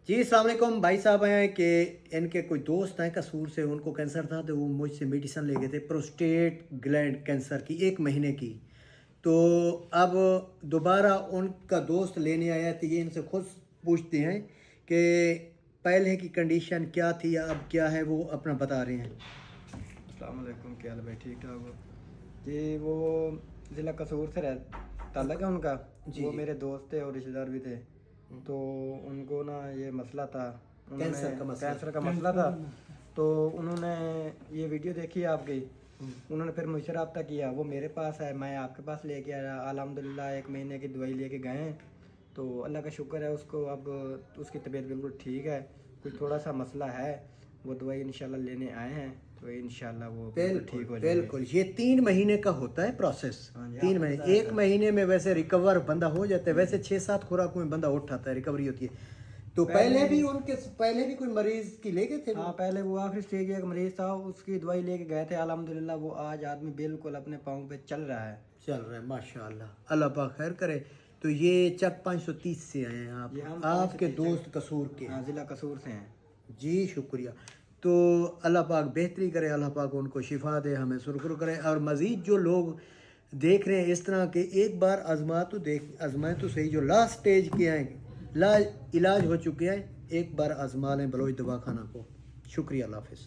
जी अस्सलाम वालेकुम। भाई साहब हैं कि इनके कोई दोस्त हैं कसूर से, उनको कैंसर था तो वो मुझसे मेडिसिन ले गए थे प्रोस्टेट ग्लैंड कैंसर की 1 महीने की। तो अब दोबारा उनका दोस्त लेने आया तो ये इनसे खुद पूछते हैं कि पहले की कंडीशन क्या थी या अब क्या है, वो अपना बता रहे हैं। अस्सलाम वालेकुम, क्या हाल है भाई? ठीक ठाक हो जी? वो ज़िला कसूर से ताल्लुक़ है उनका। जी वो जी। मेरे दोस्त थे और रिश्तेदार भी थे। तो उनको ना ये मसला था, कैंसर का मसला था। तो उन्होंने ये वीडियो देखी आपकी, उन्होंने फिर मुझसे रब्ता किया। वो मेरे पास है, मैं आपके पास लेके आया। अल्हम्दुलिल्लाह 1 महीने की दवाई लेके गए हैं। तो अल्लाह का शुक्र है, उसको अब उसकी तबीयत बिल्कुल ठीक है। कुछ थोड़ा सा मसला है, वो दवाई इंशाल्लाह लेने आए हैं। तो इंशाल्लाह वो बिल्कुल ठीक हो जाएगा। बिल्कुल ये 3 महीने का होता है प्रोसेस। हाँ जी, 3 महीने, आपको 1 महीने में वैसे रिकवर बंदा हो जाता है। वैसे 6-7 खुराकों में बंदा उठाता है, रिकवरी होती है। तो पहले भी कोई मरीज की ले गए थे वो? हाँ, पहले वो आखिरी स्टेज का एक मरीज था, उसकी दवाई लेके गए थे। अल्हम्दुलिल्लाह वो आज आदमी बिल्कुल अपने पाँव पे चल रहा है। चल रहा है माशाल्लाह, अल्लाह पाक खैर करे। तो ये चक 530 से आए हैं आप, ये हम आपके 530 दोस्त कसूर के? हाँ, ज़िला कसूर से हैं जी शुक्रिया। तो अल्लाह पाक बेहतरी करे, अल्लाह पाक उनको शिफा दे, हमें सुरखुर करे। और मज़ीद जो लोग देख रहे हैं इस तरह के, एक बार आजमाएं तो सही। जो लास्ट स्टेज के हैं, इलाज हो चुके हैं, एक बार आजमा लें बलोच दवाखाना को। शुक्रिया, अल्लाह हाफ़िज़।